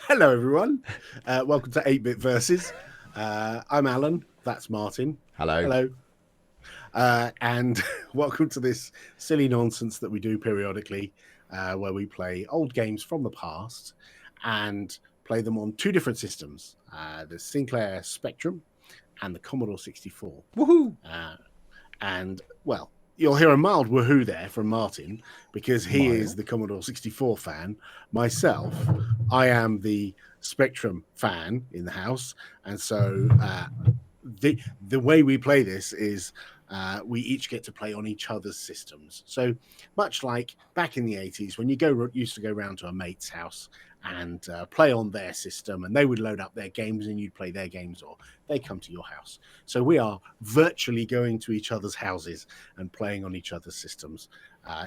Hello, everyone. Welcome to 8-Bit Versus. I'm Alan. That's Martin. Hello. Hello. And welcome to this silly nonsense that we do periodically, where we play old games from the past and play them on two different systems, the Sinclair Spectrum and the Commodore 64. Woohoo! And, well, you'll hear a mild woohoo there from Martin because he Mild? is the Commodore 64 fan. Myself, I am the Spectrum fan in the house. And so the way we play this is we each get to play on each other's systems. So much like back in the 80s when you used to go round to a mate's house and play on their system, and they would load up their games and you'd play their games, or they come to your house. So we are virtually going to each other's houses and playing on each other's systems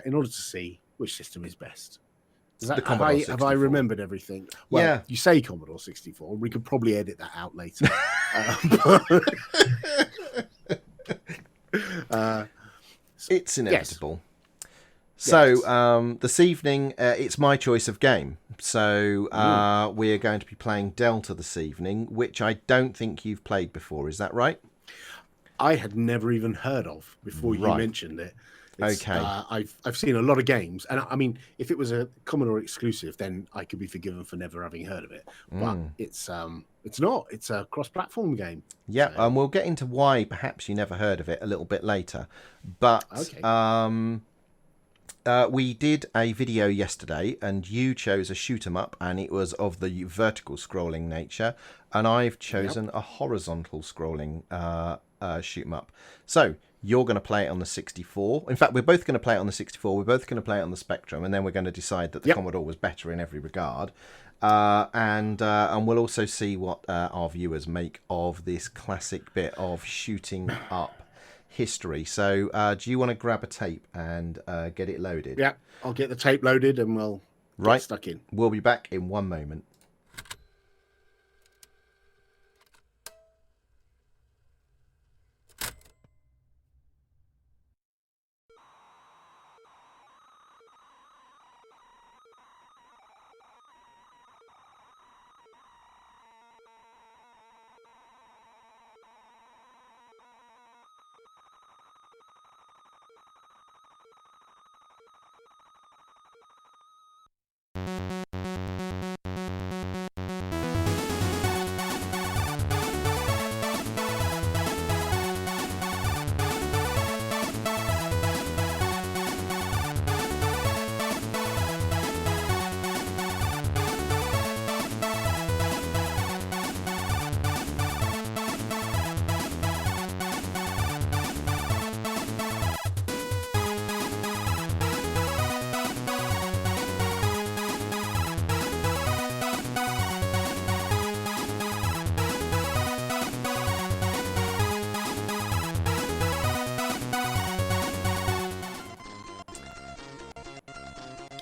in order to see which system is best. Have I remembered everything? Well, yeah. You say Commodore 64. We could probably edit that out later. It's inevitable. Yes. So this evening, it's my choice of game. So we're going to be playing Delta this evening, which I don't think you've played before. Is that right? I had never even heard of before you mentioned it. Okay. I've seen a lot of games, and I mean, if it was a Commodore exclusive, then I could be forgiven for never having heard of it. But it's not. It's a cross-platform game. Yeah, and we'll get into why perhaps you never heard of it a little bit later. But we did a video yesterday, and you chose a shoot 'em up, and it was of the vertical scrolling nature, and I've chosen a horizontal scrolling shoot 'em up. So you're going to play it on the 64. In fact, we're both going to play it on the 64. We're both going to play it on the Spectrum, and then we're going to decide that the Commodore was better in every regard. And we'll also see what our viewers make of this classic bit of shooting up history. So do you want to grab a tape and get it loaded? Yeah, I'll get the tape loaded and we'll get stuck in. We'll be back in one moment.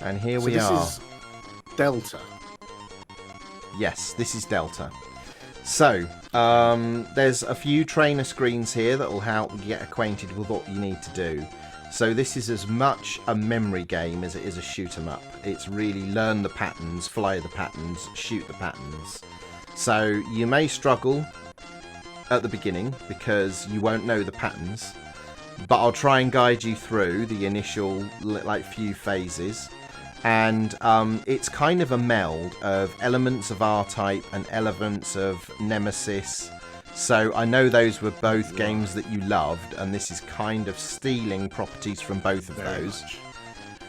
And here we are. This is Delta. Yes, this is Delta. So, there's a few trainer screens here that will help you get acquainted with what you need to do. So this is as much a memory game as it is a shoot 'em up. It's really learn the patterns, fly the patterns, shoot the patterns. So you may struggle at the beginning because you won't know the patterns, but I'll try and guide you through the initial few phases. And it's kind of a meld of elements of R-Type and elements of Nemesis. So I know those were both games that you loved, and this is kind of stealing properties from both of those.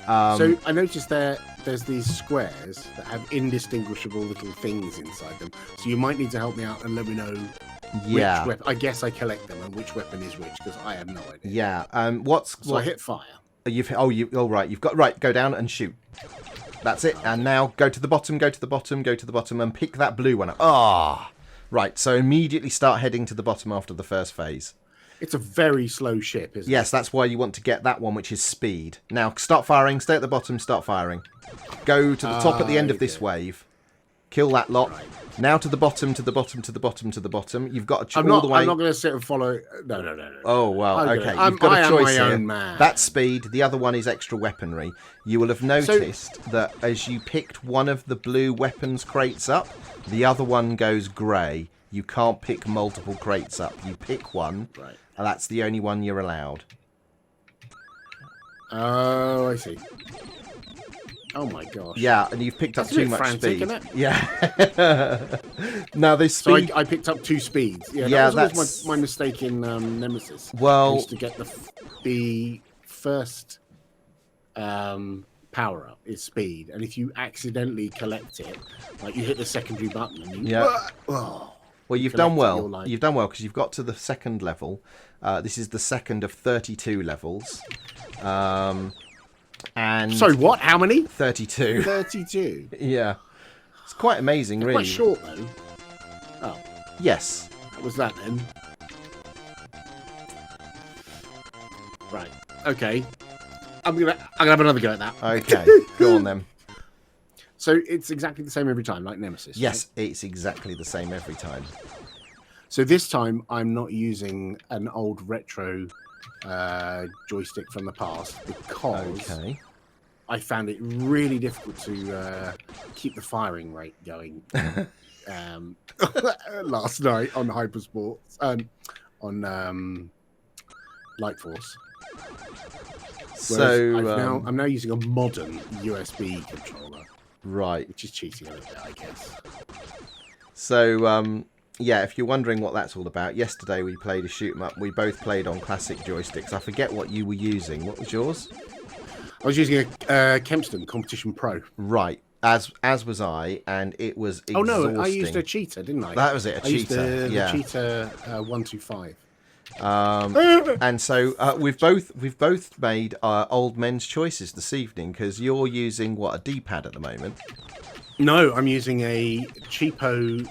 So I noticed there's these squares that have indistinguishable little things inside them. So you might need to help me out and let me know which weapon. I guess I collect them and which weapon is which, because I have no idea. Yeah. So I hit fire. You've got go down and shoot. That's it. And now go to the bottom, go to the bottom, go to the bottom, and pick that blue one up. Right. So immediately start heading to the bottom after the first phase. It's a very slow ship, isn't it? Yes, that's why you want to get that one, which is speed. Now start firing. Stay at the bottom. Start firing. Go to the top at the end of this wave. Kill that lot. Now to the bottom, to the bottom, to the bottom, to the bottom. You've got to I'm all the way. I'm not going to sit and follow. No. Oh, well, okay. You've got a choice here. That's speed. The other one is extra weaponry. You will have noticed that as you picked one of the blue weapons crates up, the other one goes grey. You can't pick multiple crates up. You pick one, right, and that's the only one you're allowed. Oh, I see. Oh my gosh. Yeah, and you've picked up too much speed. Isn't it? Yeah. Now this speed. So I picked up 2 speeds. Yeah, that was my mistake in Nemesis. Well, I used to get the first power up is speed, and if you accidentally collect it, like you hit the secondary button, and you well, you've done well. You've done well because you've got to the second level. This is the second of 32 levels. And sorry, what? How many? 32. 32. Yeah, it's quite amazing, really. Quite short though. Oh, yes. That was that then. Right. Okay. I'm gonna have another go at that. Okay. Go on then. So it's exactly the same every time, like Nemesis. Yes, right? It's exactly the same every time. So this time I'm not using an old retro joystick from the past because I found it really difficult to keep the firing rate going last night on Hypersports on Light Force. So I'm now using a modern USB controller, right, which is cheating a little bit, I guess. So yeah, if you're wondering what that's all about, yesterday we played a shoot 'em up. We both played on classic joysticks. I forget what you were using. What was yours? I was using a Kempston Competition Pro. Right, as was I, and it was exhausting. Oh no, I used a Cheetah, didn't I? That was it, a Cheetah. The Cheetah 125. And so we've both made old men's choices this evening because you're using what, a D-pad at the moment? No, I'm using a cheapo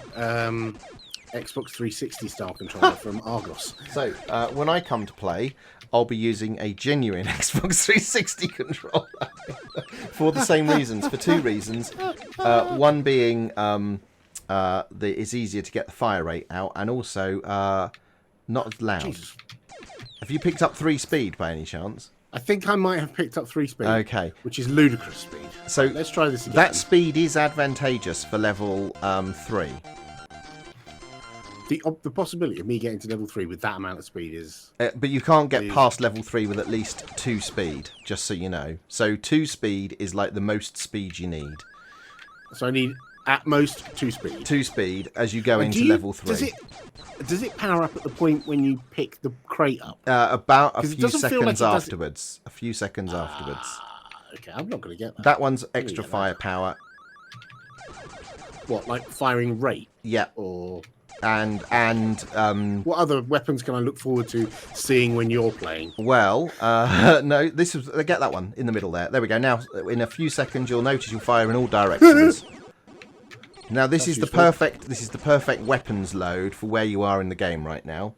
Xbox 360 style controller from Argos. So when I come to play, I'll be using a genuine Xbox 360 controller for the same reasons, for 2 reasons. One being that it's easier to get the fire rate out, and also not as loud. Jesus. Have you picked up 3 speed by any chance? I think I might have picked up 3 speed. Okay. Which is ludicrous speed. So let's try this again. That speed is advantageous for level 3. The possibility of me getting to level 3 with that amount of speed is... but you can't get past level 3 with at least 2 speed, just so you know. So 2 speed is like the most speed you need. So I need at most 2 speed. 2 speed as you go into level 3. Does it power up at the point when you pick the crate up? About a few seconds afterwards. A few seconds afterwards. Okay, I'm not going to get that. That one's extra firepower. What, like firing rate? Yeah. Or... And what other weapons can I look forward to seeing when you're playing? Well, no, this was get that one in the middle there. There we go. Now, in a few seconds, you'll notice you'll fire in all directions. Now, this is the perfect weapons load for where you are in the game right now.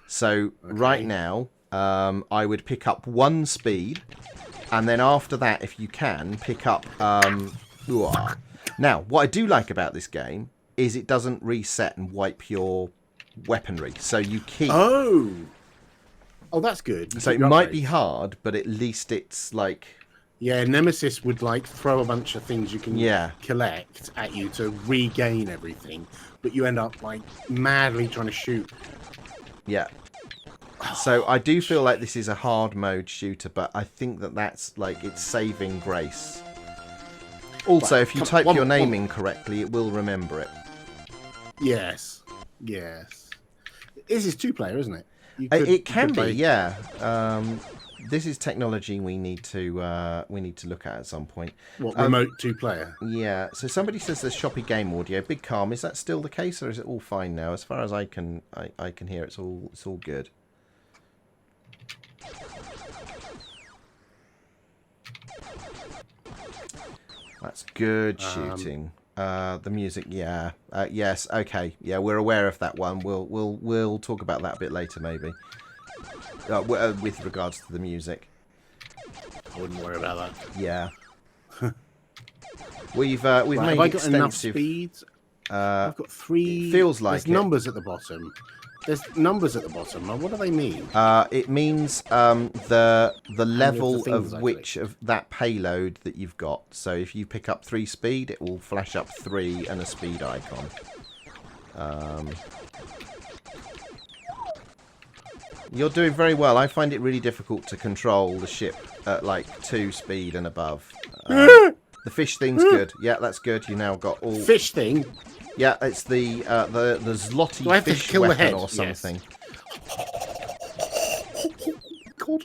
So right now, I would pick up 1 speed, and then after that, if you can, pick up. Now, what I do like about this game is it doesn't reset and wipe your weaponry, so you keep... Oh, that's good. So it might be hard, but at least it's like... Yeah, Nemesis would like throw a bunch of things you can collect at you to regain everything, but you end up like madly trying to shoot. Yeah. So I do feel like this is a hard mode shooter, but I think that's like its saving grace. Also, if you type your name in correctly, it will remember it. Yes. This is 2-player, isn't it? It can be, yeah. This is technology we need to look at some point. What, remote 2-player? Yeah. So somebody says there's choppy game audio. Big Calm, is that still the case, or is it all fine now? As far as I can hear, it's all good. That's good shooting. The music, yeah. Yes, okay. Yeah, we're aware of that one. We'll talk about that a bit later, maybe. With regards to the music. I wouldn't worry about that. Yeah. We've made have I got enough speed? I've got 3. It feels like there's numbers at the bottom. There's numbers at the bottom. What do they mean? It means the level things of I which of that payload that you've got. So if you pick up 3 speed, it will flash up 3 and a speed icon. You're doing very well. I find it really difficult to control the ship at like 2 speed and above. The fish thing's good. Yeah, that's good. You now got all Fish thing? Yeah, it's the Zloty Do I have to fish kill the weapon head? or something. God.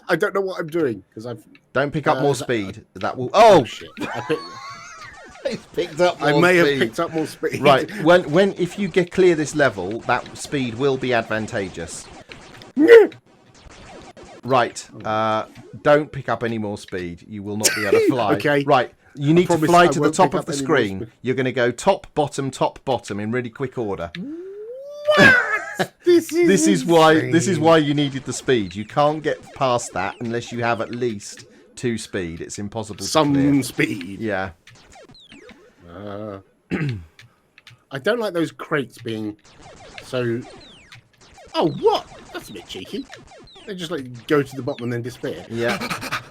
I don't know what I'm doing because I've. Don't pick up more speed. That will. Oh Shit! He's picked up more I may speed. have picked up more speed. Right. If you get clear this level, that speed will be advantageous. Right. Don't pick up any more speed. You will not be able to fly. Okay. Right. You need to fly to the won't top pick of the up any more screen. speed. You're going to go top, bottom in really quick order. What? This is why you needed the speed. You can't get past that unless you have at least 2 speed. It's impossible to clear. speed. Yeah. I don't like those crates being so. Oh, what? That's a bit cheeky. They just like go to the bottom and then disappear. Yeah.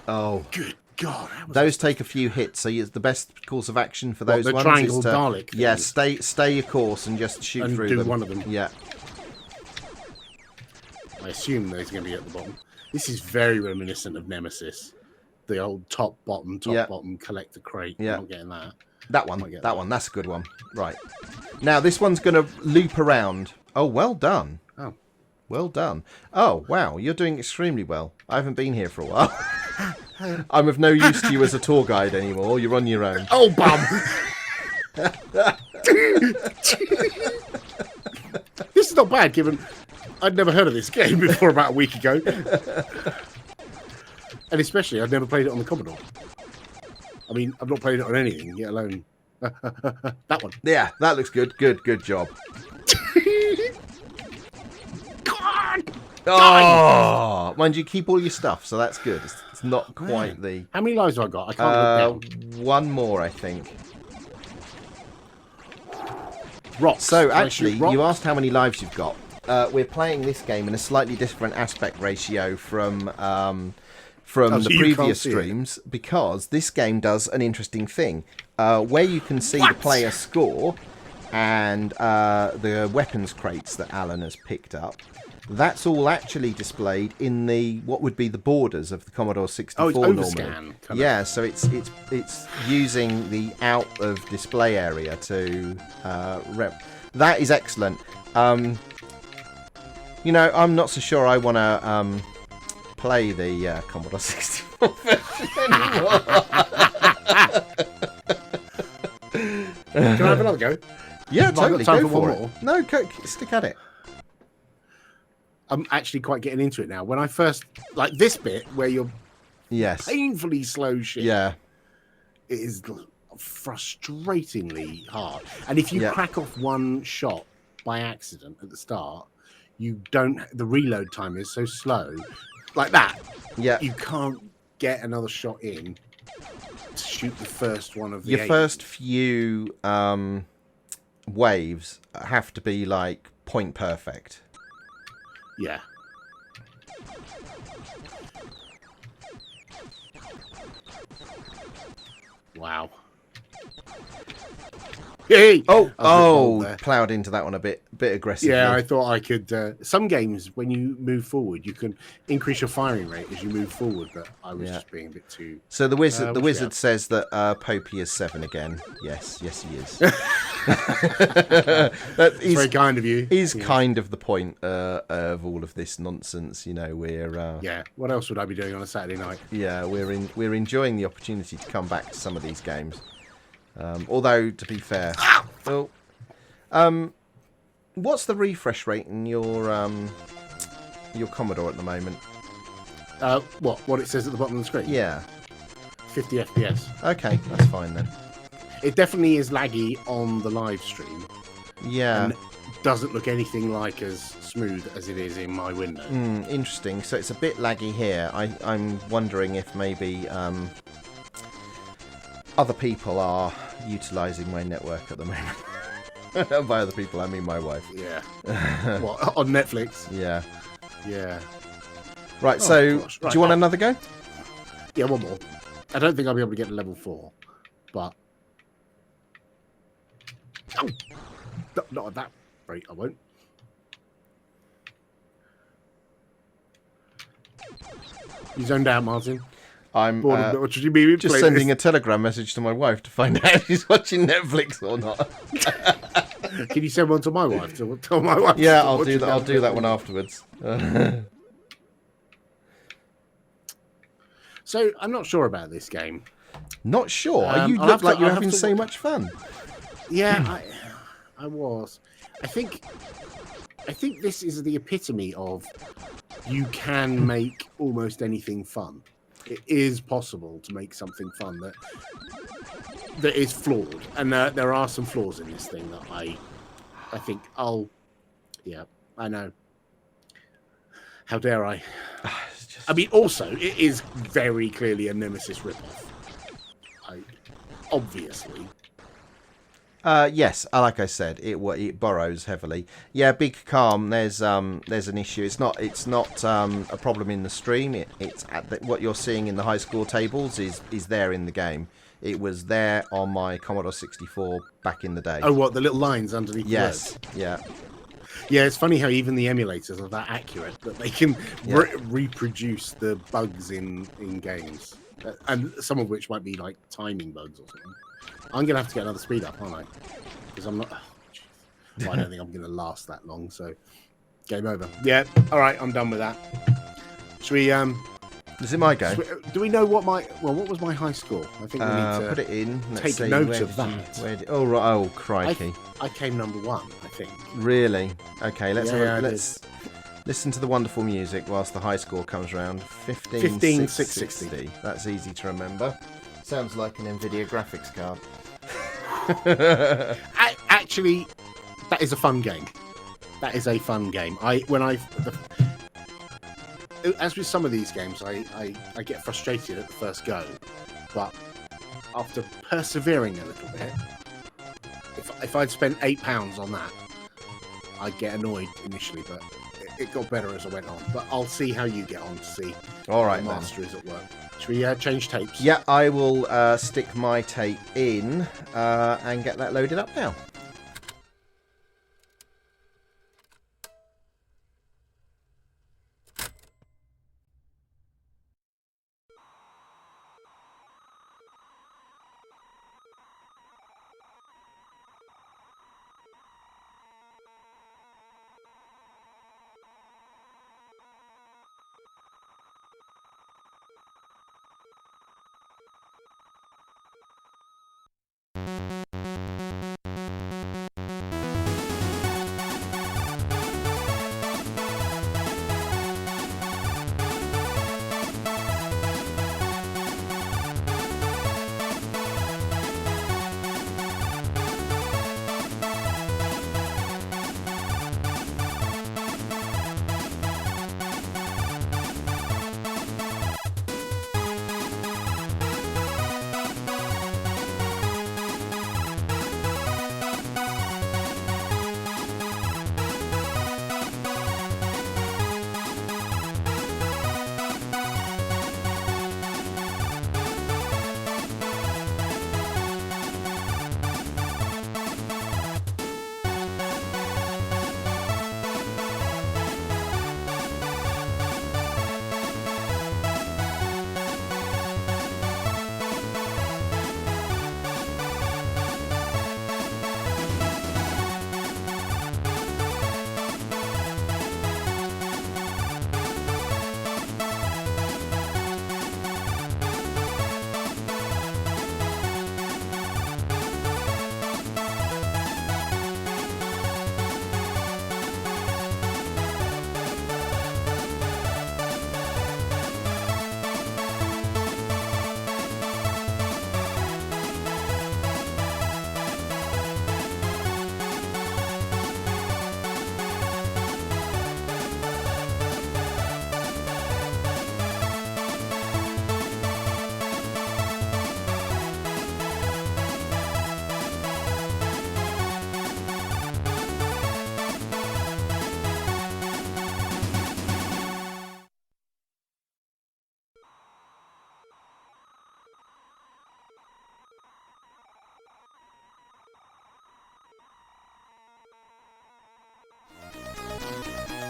Oh. Good God. Those take a few hits, so the best course of action for those the ones triangle is to Dalek yeah, things. stay your course and just shoot And through do them. one of them. Yeah. I assume those are going to be at the bottom. This is very reminiscent of Nemesis. The old top, bottom, collect the crate. Yeah. I'm not getting that. That one. That's a good one. Right. Now, this one's going to loop around. Oh, well done. Oh. Well done. Oh, wow. You're doing extremely well. I haven't been here for a while. I'm of no use to you as a tour guide anymore. You're on your own. Oh, bum! This is not bad, given I'd never heard of this game before about a week ago. And especially, I'd never played it on the Commodore. I mean, I've not played it on anything, let alone that one. Yeah, that looks good. Good job. God! Oh! Mind you, keep all your stuff, so that's good. It's not quite the... How many lives have I got? I can't look down. One more, I think. Rocks. So, Can I actually, shoot rocks? you asked how many lives you've got. We're playing this game in a slightly different aspect ratio from the previous streams because this game does an interesting thing where you can see the player score and the weapons crates that Alan has picked up. That's all actually displayed in what would be the borders of the Commodore 64 normally. Overscan. Yeah, so it's using the out of display area to that is excellent. You know, I'm not so sure I want to play the Commodore 64 version anymore. Can I have another go? Yeah, Have I got totally. time Go for one for it. more? No, stick at it. I'm actually quite getting into it now. When I first, like this bit where you're Yes. painfully slow shit, Yeah. it is frustratingly hard. And if you crack off one shot by accident at the start, the reload time is so slow, like that. Yeah. You can't get another shot in to shoot the first one of the Your first few waves have to be like point perfect. Yeah. Wow. Hey! Oh, ploughed into that one a bit aggressively. Yeah, I thought I could. Some games, when you move forward, you can increase your firing rate as you move forward, but I was just being a bit too. So the wizard says that Popey is 7 again. Yes, he is. That's very kind of you. Is kind of the point of all of this nonsense. You know, we're yeah. What else would I be doing on a Saturday night? Yeah, we're enjoying the opportunity to come back to some of these games. Although, to be fair, what's the refresh rate in your Commodore at the moment? What it says at the bottom of the screen? Yeah, 50 FPS. Okay, that's fine then. It definitely is laggy on the live stream. Yeah, and doesn't look anything like as smooth as it is in my window. Interesting. So it's a bit laggy here. I'm wondering if maybe other people are utilising my network at the moment. By other people, I mean my wife. Yeah. What, on Netflix? Yeah. Yeah. Right, Oh, so gosh. do you want another go? Yeah, one more. I don't think I'll be able to get to level 4, but not at that rate. I won't. You zoned out, Martin. I'm What should you be just sending a telegram message to my wife to find out if she's watching Netflix or not. Can you send one to my wife? To tell my wife. Yeah, I'll do that. I'll do that one afterwards. So I'm not sure about this game. Not sure. You I'll look have like to- you're I'll having have to- so much fun. Yeah, I was. I think this is the epitome of you can make almost anything fun. It is possible to make something fun that is flawed, and there are some flaws in this thing that I think yeah, I know. How dare I? I mean, also, it is very clearly a Nemesis ripoff. Obviously. Yes, like I said, it borrows heavily. Yeah, Big Calm. There's an issue. It's not a problem in the stream. It's what you're seeing in the high score tables is there in the game. It was there on my Commodore 64 back in the day. Oh, what, the little lines underneath? Yes. The words? Yeah. Yeah, it's funny how even the emulators are that accurate that they can reproduce the bugs in games, and some of which might be like timing bugs or something. I'm gonna have to get another speed up, aren't I? Because I'm not. Well, I don't think I'm gonna last that long. So, game over. Yeah. All right, I'm done with that. Should we? Is it my go? Do we know what was my high score? I think we need to put it in. Let's take see, note of that. Oh right. Oh crikey. I came number 1, I think. Really? Okay. Let's let's listen to the wonderful music whilst the high score comes round. 15,660. That's easy to remember. Sounds like an NVIDIA graphics card. Actually, that is a fun game. That is a fun game. As with some of these games, I get frustrated at the first go, but after persevering a little bit, if I'd spent £8 on that, I'd get annoyed initially, but it got better as I went on. But I'll see how you get on to see all right, how the master is at work. Should we change tapes? Yeah, I will stick my tape in and get that loaded up now.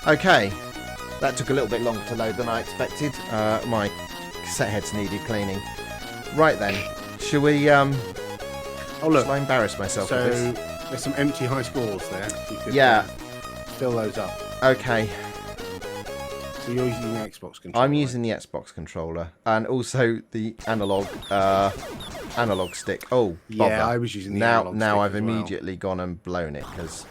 Okay, that took a little bit longer to load than I expected. My cassette heads needed cleaning. Right then, shall we? Oh look, shall I embarrass myself so with this? there's some empty high scores there. You could, Yeah. fill those up. Okay. So you're using the Xbox controller. I'm using the Xbox controller and also the analog stick. Oh, bother. Yeah, I was using the now. analog Now stick I've as well. immediately gone and blown it because.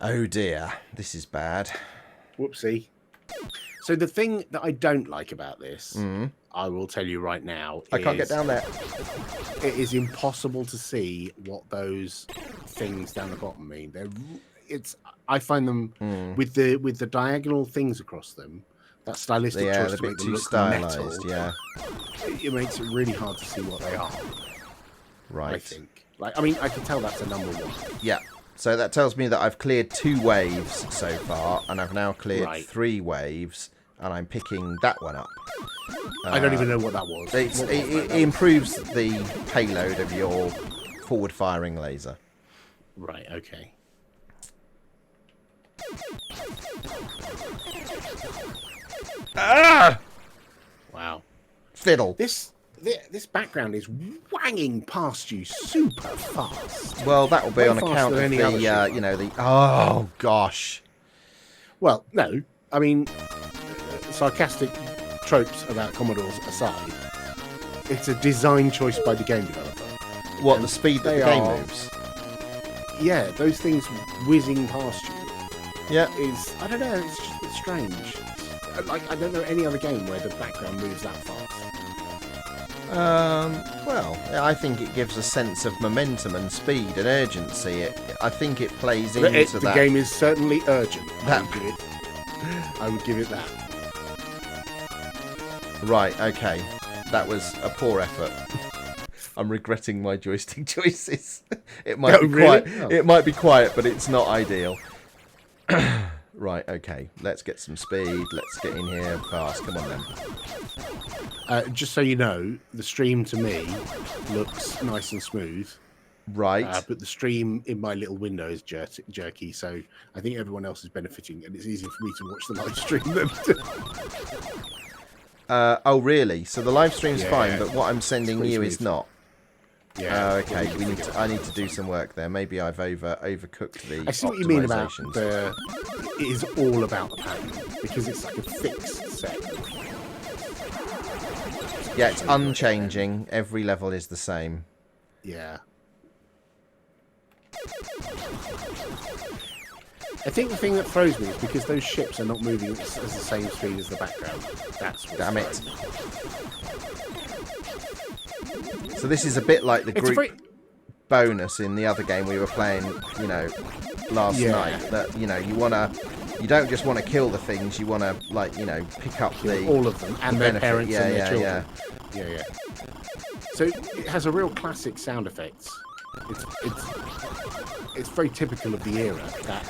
Oh dear, this is bad. Whoopsie. So the thing that I don't like about this, I will tell you right now, I can't get down there. It is impossible to see what those things down the bottom mean. I find them with the diagonal things across them. That stylistic choice they're to a make bit them too look stylized. metal, Yeah. it makes it really hard to see what they are. Right. I think. I mean, I can tell that's a number 1. Yeah. So that tells me that I've cleared 2 waves so far, and I've now cleared 3 waves, and I'm picking that one up. I don't even know what that was. It improves the payload of your forward-firing laser. Right. Okay. Ah! Wow. Fiddle. This background is wanging past you super fast. Well, that will be Way on account faster of than any the, other ship. you know, the... Oh, gosh. Well, no. I mean, sarcastic tropes about Commodores aside, it's a design choice by the game developer. What, And the speed that they the game are- moves? Yeah, those things whizzing past you Yeah. is, I don't know, it's just a bit strange. Like, I don't know any other game where the background moves that fast. Well, I think it gives a sense of momentum and speed and urgency. I think it plays into The that. game is certainly urgent. That- I would give it that. Right, okay. That was a poor effort. I'm regretting my joystick choices. It might Oh, be really? quiet. Oh. It might be quiet, but it's not ideal. Right, okay. Let's get some speed. Let's get in here fast. Come on then. Just so you know, the stream to me looks nice and smooth. Right. But the stream in my little window is jerky, so I think everyone else is benefiting, and it's easier for me to watch the live stream than Oh, really? So the live stream's Yeah, fine, but what I'm sending pretty you is smooth. not. yeah. Okay, we can figure I need to do some work there. Maybe I've overcooked the I see what you mean about optimizations. it is all about the pattern, because it's like a fixed set. Yeah, it's unchanging. Every level is the same. Yeah. I think the thing that throws me is because those ships are not moving at the same speed as the background. That's what Damn it. throws me. So this is a bit like the It's a group very... bonus in the other game we were playing, you know, last Yeah. night. That, you know, you don't just want to kill the things, you want to, like, you know, pick up the... all of them and the their benefit. parents Yeah, and their yeah, children. Yeah. So it has a real classic sound effects. It's very typical of the era, that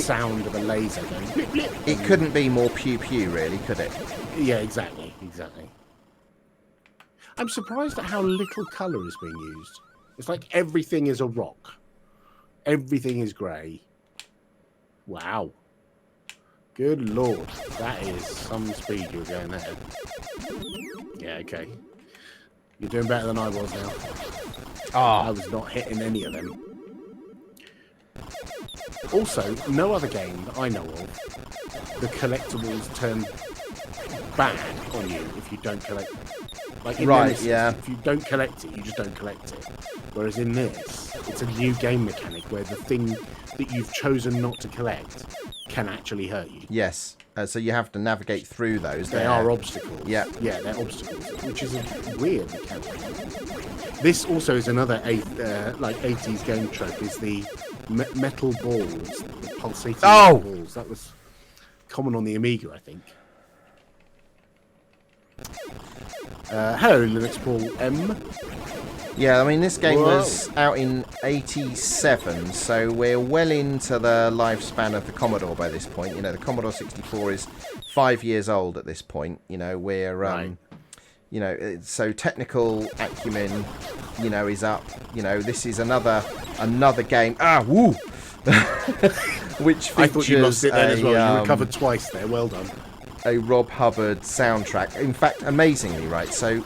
sound of a laser going blip, blip. It couldn't be more pew-pew, really, could it? Yeah, exactly. I'm surprised at how little colour is being used. It's like everything is a rock. Everything is grey. Wow. Good lord. That is some speed you're going there. Yeah, okay. You're doing better than I was now. I was not hitting any of them. Also, no other game that I know of, the collectibles turn bad on you if you don't collect them. Like in Right, Nemesis, yeah. if you don't collect it, you just don't collect it. Whereas in this, it's a new game mechanic where the thing that you've chosen not to collect can actually hurt you. Yes. So you have to navigate through those. They are obstacles. Yeah. Yeah, they're obstacles, which is a weird mechanic. This also is another 80s game trope, is the metal balls, the pulsating metal balls. That was common on the Amiga, I think. Hello, Linux Paul M. Yeah, I mean, this game Whoa. was out in 87, so we're well into the lifespan of the Commodore by this point. You know, the Commodore 64 is 5 years old at this point. You know, we're, Right. you know, so technical acumen, you know, is up. You know, this is another game. Ah, woo! which features I thought you lost it then as well. You recovered twice there. Well done. A Rob Hubbard soundtrack. In fact, amazingly, right? So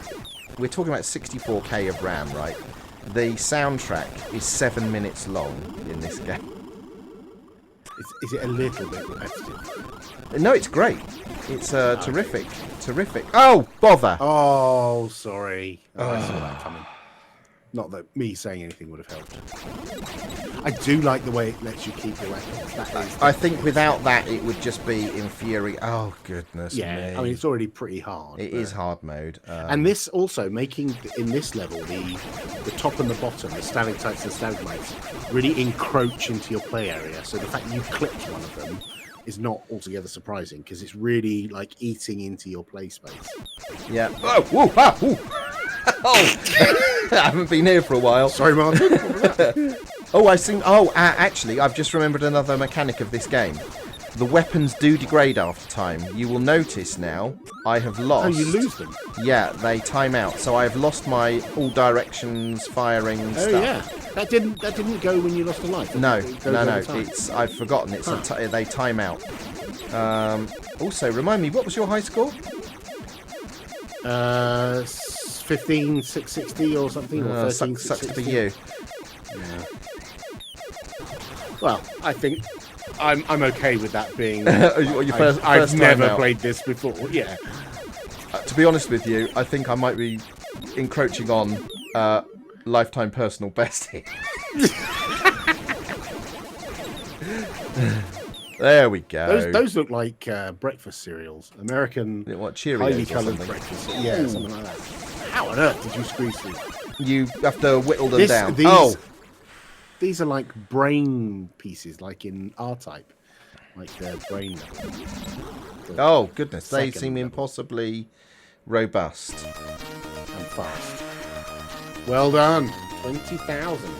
we're talking about 64k of RAM, right? The soundtrack is 7 minutes long in this game. Is it a little bit repetitive? No, it's great. It's terrific. Oh, bother! Oh, sorry. I saw that coming. Not that me saying anything would have helped. I do like the way it lets you keep your weapons. I think without that, it would just be infuriating. Oh, goodness me. I mean, it's already pretty hard. It is hard mode. And this also, making, in this level, the top and the bottom, the stalactites and stalagmites, really encroach into your play area. So the fact you clipped one of them is not altogether surprising, because it's really, like, eating into your play space. Yeah. Oh, whoa, ah, whoa. Oh, I haven't been here for a while. Sorry, Martin. What was that? Oh, I think. Oh, actually, I've just remembered another mechanic of this game. The weapons do degrade after time. You will notice now I have lost. Oh, you lose them. Yeah, they time out. So I have lost my all directions firing stuff. Oh yeah, that didn't go when you lost a life. No. It's I've forgotten. It's they time out. Also, remind me, what was your high score? 15,660 or something, or 13,660. Sucks to be you. Yeah. Well, I think I'm okay with that being. I've never played this before. Yeah. To be honest with you, I think I might be encroaching on lifetime personal best here. There we go. Those look like breakfast cereals. American, what, Cheerios highly or coloured something? breakfast. Yeah, something like that. How on earth did you squeeze through? You have to whittle them down. These are like brain pieces, like in R-Type. Like their brain. Oh, goodness. They seem impossibly robust. And fast. Well done. 20,000.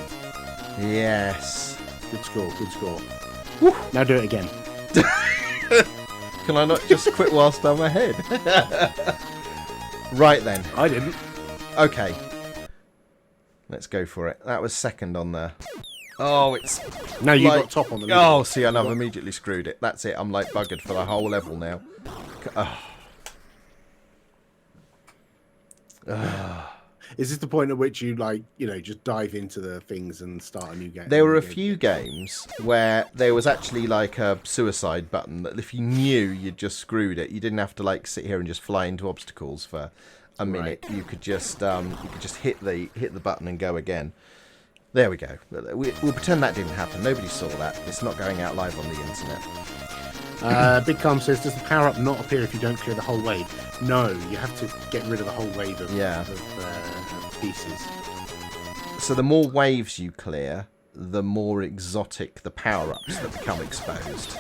Yes. Good score, good score. Woo. Now do it again. Can I not just quit whilst I'm ahead? Right then. I didn't. Okay. Let's go for it. That was second on there. Oh, it's... No, you got top on the leaderboard. Oh, see, and I've immediately screwed it. That's it. I'm like buggered for the whole level now. Is this the point at which you, like, you know, just dive into the things and start a new game? There were a few games where there was actually like a suicide button that if you knew you'd just screwed it, you didn't have to like sit here and just fly into obstacles for a minute. Right. You could just hit the button and go again. There we go. We'll pretend that didn't happen. Nobody saw that. It's not going out live on the internet. Big Calm says, does the power-up not appear if you don't clear the whole wave? No, you have to get rid of the whole wave of pieces. So the more waves you clear, the more exotic the power-ups that become exposed.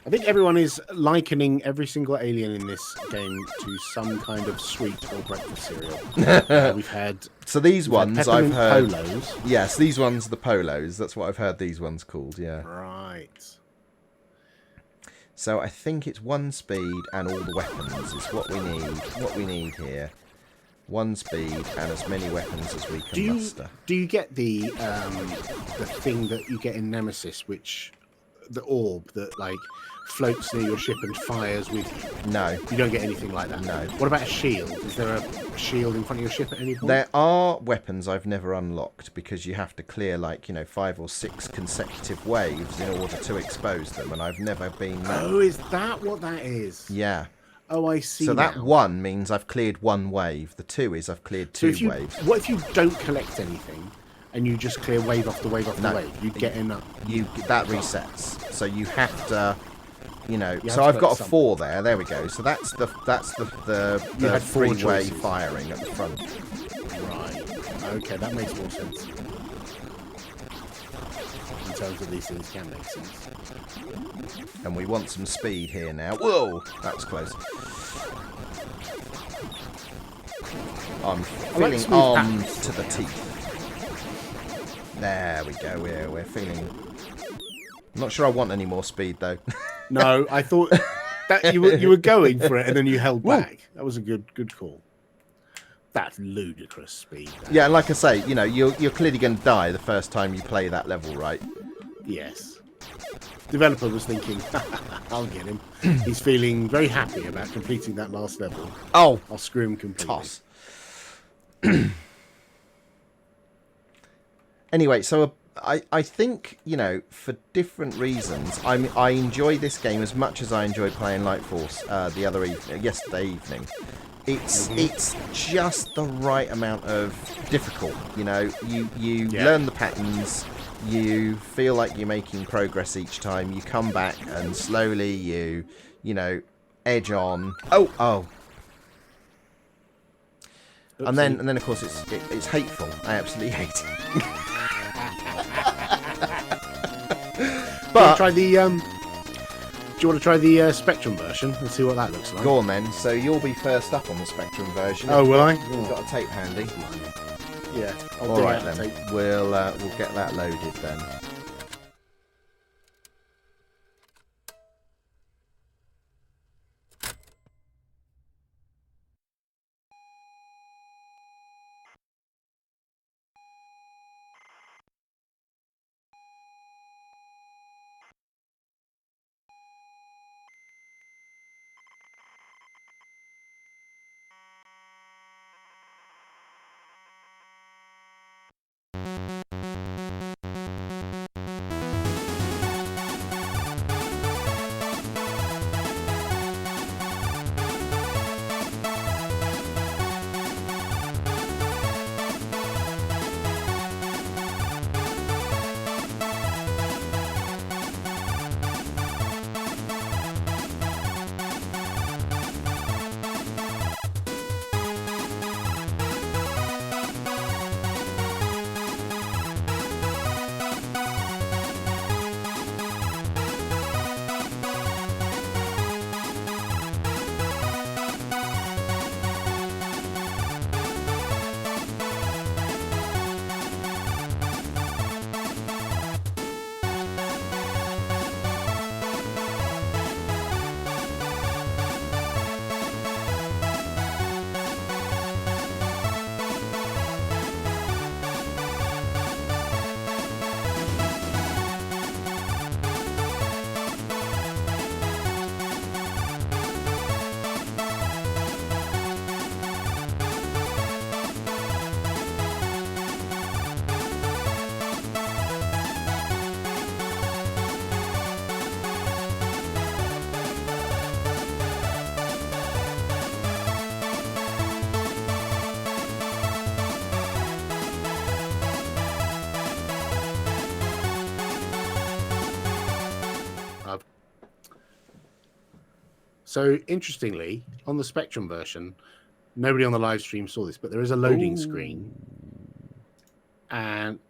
I think everyone is likening every single alien in this game to some kind of sweet or breakfast cereal. We've had... So these ones I've heard... Polos. Yes, these ones are the Polos. That's what I've heard these ones called, yeah. Right. So I think it's 1 speed and all the weapons is what we need. What we need here. 1 speed and as many weapons as we can muster. Do you get the thing that you get in Nemesis, which... the orb that, like, floats near your ship and fires with you? No. You don't get anything like that? No. What about a shield? Is there a shield in front of your ship at any point? There are weapons I've never unlocked because you have to clear, like, 5 or 6 consecutive waves in order to expose them, and I've never been... Oh, is that what that is? Yeah. Oh, I see. So now. that 1 means I've cleared 1 wave. The 2 is I've cleared 2 waves. What if you don't collect anything and you just clear wave after wave after wave? You get enough. That resets. So you have to, so I've got a 4 there. There we go. So that's the 3-way firing at the front. Right. Okay, that makes more sense. In terms of these things can make sense. And we want some speed here now. Whoa, that was close. I'm feeling armed to the teeth. There we go. We're feeling. I'm not sure I want any more speed though. No, I thought that you were going for it and then you held back. That was a good call. That's ludicrous speed. Yeah, and like I say, you're clearly going to die the first time you play that level, right? Yes. Developer was thinking, I'll get him. He's feeling very happy about completing that last level. Oh, I'll screw him completely. toss. Anyway, so I think, you know, for different reasons, I enjoy this game as much as I enjoyed playing Light Force yesterday evening. It's just the right amount of difficult. You know, you learn the patterns. You feel like you're making progress each time. You come back and slowly you know, edge on. Oh. And then of course it's hateful. I absolutely hate it. But try the do you want to try the Spectrum version and see what that looks like? Go on then. So you'll be first up on the Spectrum version. Oh, will I? You've got a tape handy. Yeah. All right then. We'll get that loaded then. So interestingly, on the Spectrum version, nobody on the live stream saw this, but there is a loading screen, and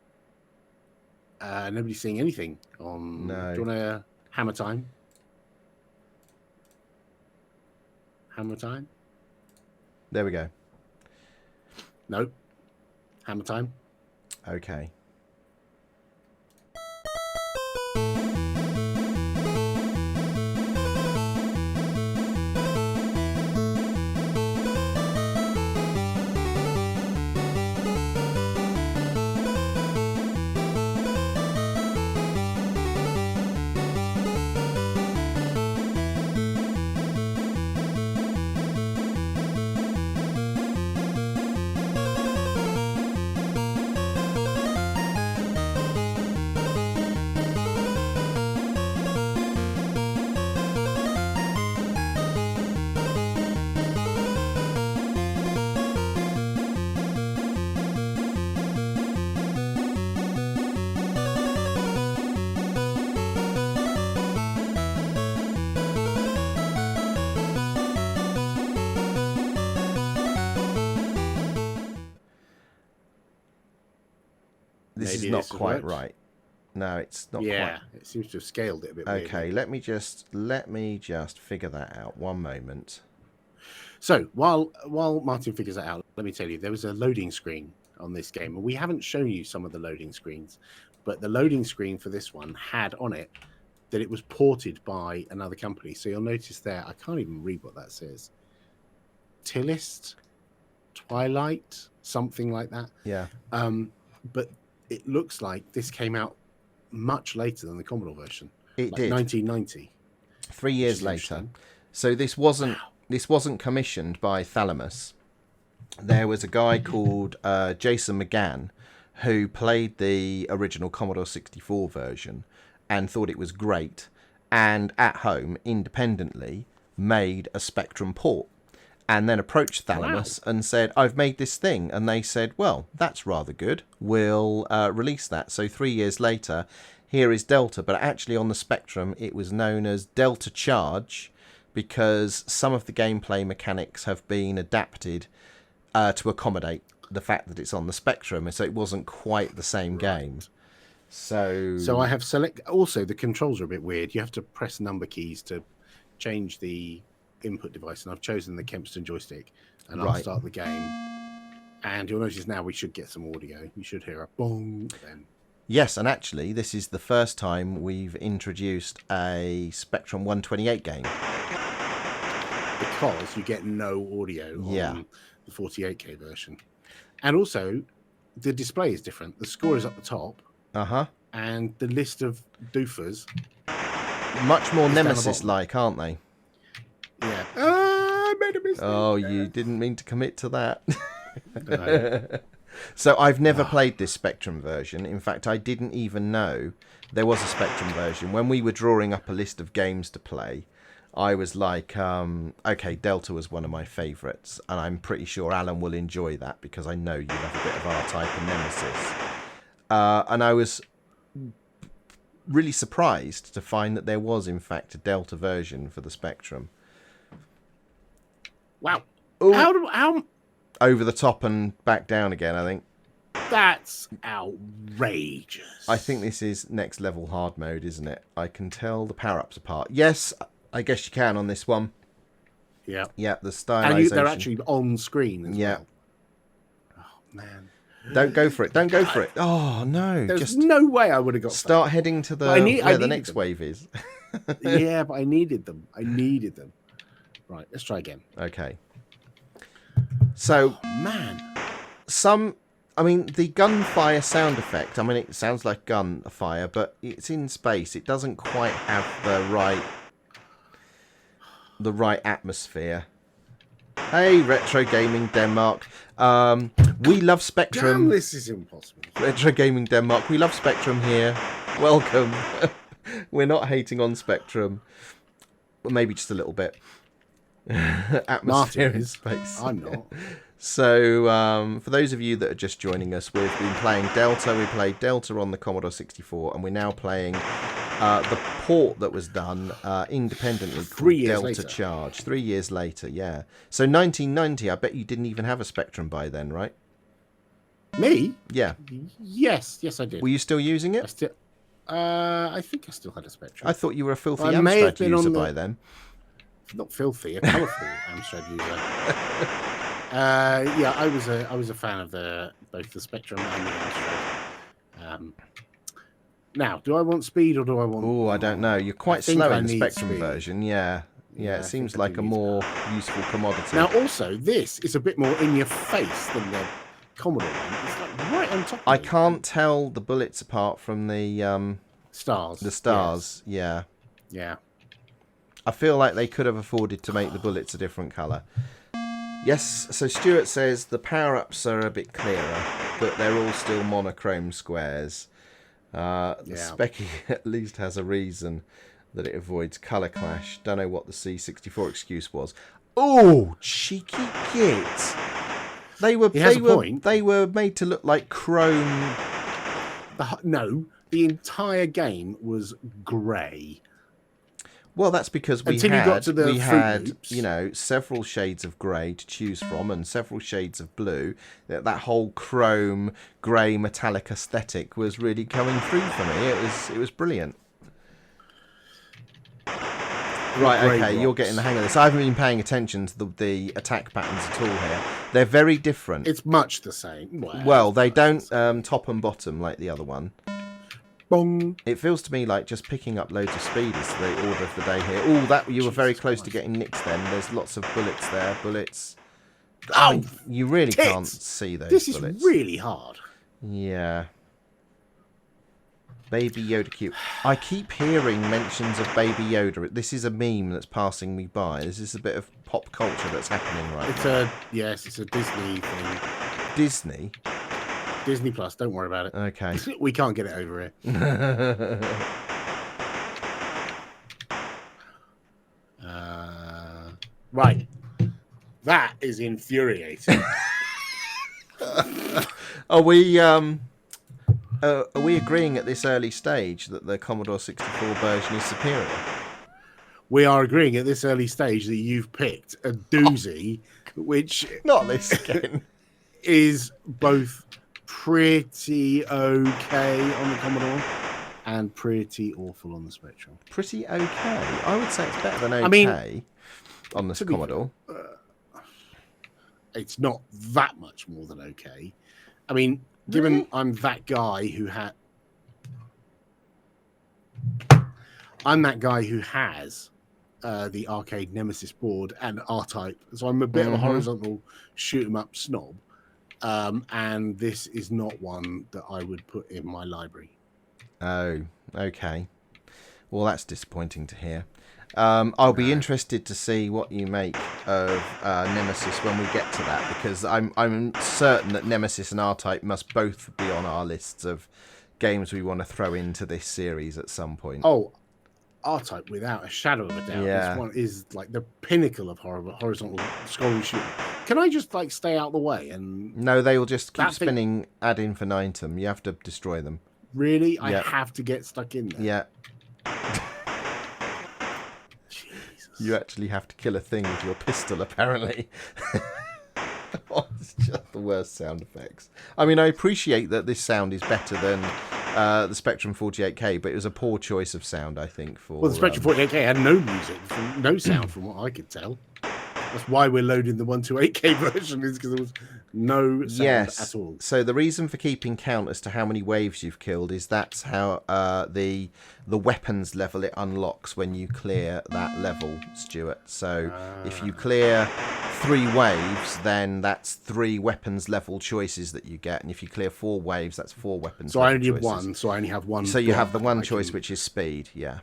nobody's seeing anything on. No. Do you want to hammer time? Hammer time? There we go. No. Hammer time? Okay. This is not quite right. No, it's not quite. Yeah, it seems to have scaled it a bit. Okay, let me just figure that out. One moment. So while Martin figures that out, let me tell you, there was a loading screen on this game, and we haven't shown you some of the loading screens, but the loading screen for this one had on it that it was ported by another company. So you'll notice there, I can't even read what that says. Tillist, Twilight, something like that. Yeah. But it looks like this came out much later than the Commodore version. It like did. 1990. 3 years later. So this wasn't commissioned by Thalamus. There was a guy called Jason McGann who played the original Commodore 64 version and thought it was great, and at home independently made a Spectrum port, and then approached Thalamus and said, I've made this thing. And they said, well, that's rather good, we'll release that. So 3 years later, here is Delta, but actually on the Spectrum it was known as Delta Charge, because some of the gameplay mechanics have been adapted to accommodate the fact that it's on the Spectrum, so it wasn't quite the same game. So I have also the controls are a bit weird. You have to press number keys to change the input device, and I've chosen the Kempston joystick, and I'll start the game. And you'll notice now we should get some audio. You should hear a boom then. Yes, and actually this is the first time we've introduced a Spectrum 128 game. Because you get no audio on the 48K version. And also, the display is different. The score is up the top. And the list of doofers... Much more Nemesis-like, aren't they? Yeah. I made a mistake. Oh, you didn't mean to commit to that. No. So I've never played this Spectrum version. In fact, I didn't even know there was a Spectrum version. When we were drawing up a list of games to play, I was like, okay, Delta was one of my favourites, and I'm pretty sure Alan will enjoy that because I know you have a bit of R-Type and Nemesis. And I was really surprised to find that there was, in fact, a Delta version for the Spectrum. Wow. Ooh. How over the top and back down again, I think. That's outrageous. I think this is next level hard mode, isn't it? I can tell the power-ups apart. Yes, I guess you can on this one. Yeah. Yeah, the stylization. And they're actually on screen as well. Oh, man. Don't go for it. Don't go for it. Oh, no. There's no way I would have got Start heading to the where the next wave is. Yeah, but I needed them. Right, let's try again. Okay. So, man. The gunfire sound effect, it sounds like gunfire, but it's in space. It doesn't quite have the right atmosphere. Hey, Retro Gaming Denmark. We love Spectrum. Damn, this is impossible. Retro Gaming Denmark. We love Spectrum here. Welcome. We're not hating on Spectrum. Well, maybe just a little bit. Atmosphere in space. I'm not. So, for those of you that are just joining us, we've been playing Delta. We played Delta on the Commodore 64, and we're now playing the port that was done independently called Delta Charge. 3 years later, yeah. So 1990, I bet you didn't even have a Spectrum by then, right? Me? Yeah. Yes, I did. Were you still using it? I think I still had a Spectrum. I thought you were a filthy Amstrad user by then. Not filthy, a colourful Amstrad user. Yeah, I was a fan of both the Spectrum and the Amstrad. Now, do I want speed or do I want... Oh, I don't know. You're quite slow in the Spectrum version, yeah. Yeah, it seems like a more useful commodity. Now, also, this is a bit more in your face than the Commodore one. It's like right on top of I can't tell the bullets apart from the... stars. The stars, yes. Yeah. Yeah. I feel like they could have afforded to make the bullets a different colour. Yes, so Stuart says the power-ups are a bit clearer, but they're all still monochrome squares. Specky at least has a reason that it avoids colour clash. Don't know what the C64 excuse was. Oh, cheeky git! They were made to look like chrome. No, the entire game was grey. Well, that's because we had several shades of grey to choose from and several shades of blue. That whole chrome, grey, metallic aesthetic was really coming through for me. It was brilliant. Right, okay, you're getting the hang of this. I haven't been paying attention to the attack patterns at all here. They're very different. It's much the same. Well, they don't top and bottom like the other one. Bong. It feels to me like just picking up loads of speed is the order of the day here. Oh, that you were very close to getting nicked then. There's lots of bullets there. Bullets. Oh, you really can't see those bullets. This is really hard. Yeah. Baby Yoda cube. I keep hearing mentions of Baby Yoda. This is a meme that's passing me by. This is a bit of pop culture that's happening right now. It's a Disney thing. Disney? Disney Plus, don't worry about it. Okay. We can't get it over here. Right. That is infuriating. Are we agreeing at this early stage that the Commodore 64 version is superior? We are agreeing at this early stage that you've picked a doozy, which Not this again. is both pretty okay on the Commodore and pretty awful on the Spectrum. Pretty okay. I would say it's better than okay on the Commodore. It's not that much more than okay. I mean, given I'm that guy who has the arcade Nemesis board and R-Type, so I'm a bit of a horizontal shoot 'em up snob, and this is not one that I would put in my library. Oh, okay. Well, that's disappointing to hear. I'll be interested to see what you make of Nemesis when we get to that, because I'm certain that Nemesis and R-Type must both be on our lists of games we want to throw into this series at some point. Oh, R-Type, without a shadow of a doubt. Yeah. This one is like the pinnacle of horizontal scrolling shooting. Can I just like stay out of the way? And no, they will just keep spinning ad infinitum. You have to destroy them. Really? I have to get stuck in there? Yeah. Jesus. You actually have to kill a thing with your pistol, apparently. It's just the worst sound effects. I mean, I appreciate that this sound is better than the Spectrum 48K, but it was a poor choice of sound, I think. Well, the Spectrum 48K had no music, no sound from what I could tell. That's why we're loading the 128K version, is because there was no sound at all. So the reason for keeping count as to how many waves you've killed is that's how the weapons level it unlocks when you clear that level, Stuart. So if you clear 3 waves, then that's 3 weapons level choices that you get, and if you clear 4 waves, that's 4 weapons. So I only have one. So I only have one. So you have the one choice, which is speed. Yeah.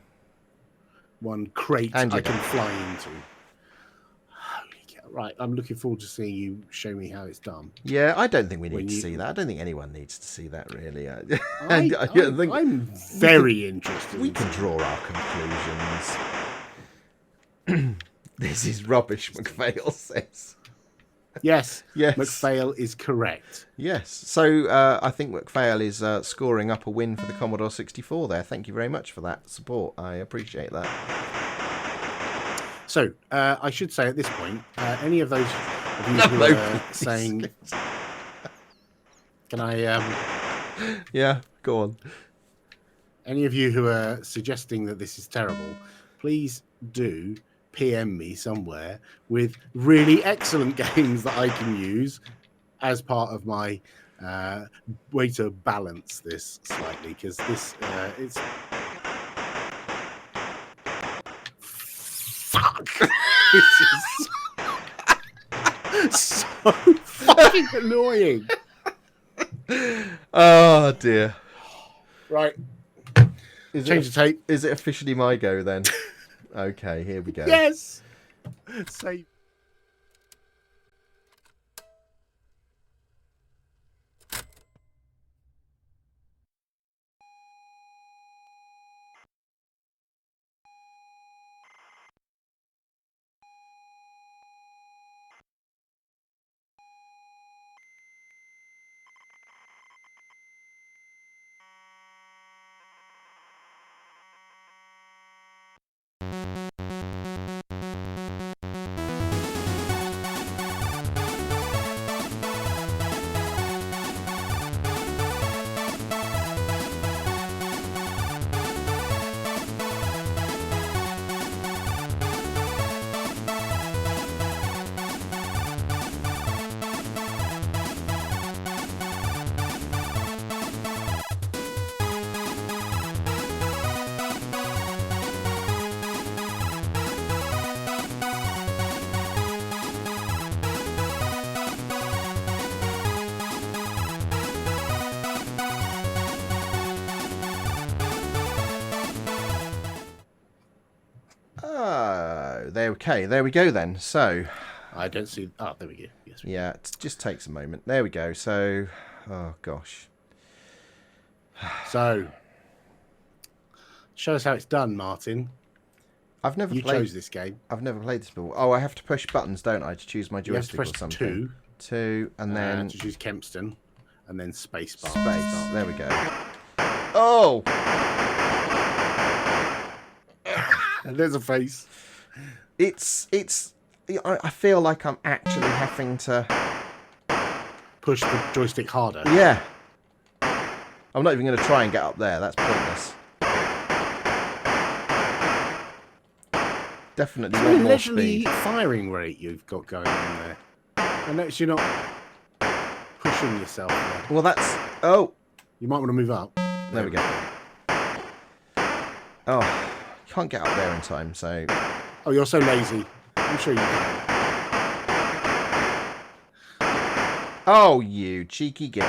One crate I can fly into. Right, I'm looking forward to seeing you show me how it's done. Yeah, I don't think we need to see that. I don't think anyone needs to see that, really. I'm very interested. We can draw our conclusions. This is rubbish, McPhail says. Yes, McPhail is correct. Yes, so I think McPhail is scoring up a win for the Commodore 64 there. Thank you very much for that support. I appreciate that. So, I should say at this point, any of those of you who are saying... Can I... Yeah, go on. Any of you who are suggesting that this is terrible, please do PM me somewhere with really excellent games that I can use as part of my way to balance this slightly, because this it's... Fuck! This is so fucking annoying. Oh dear. Right. Change the tape. Is it officially my go then? Okay, here we go. Yes. Save. So, there we go then. So, I don't see... Oh, there we go. Yes. yeah, it just takes a moment. There we go. So, oh, gosh. So, show us how it's done, Martin. I've never You played... chose this game. I've never played this before. Oh, I have to push buttons, don't I, to choose my joystick or something? Two. Two, and then... to choose Kempston, and then space bar. Space. There we go. Oh! And there's a face. It's... I feel like I'm actually having to... Push the joystick harder. Yeah. I'm not even going to try and get up there. That's pointless. Definitely It's not a more leisurely speed. firing rate you've got going on there. I notice you're not pushing yourself there. Well, that's... Oh! You might want to move up. There we go. Oh, can't get up there in time, so... Oh, you're so lazy. I'm sure you can. Oh, you cheeky git.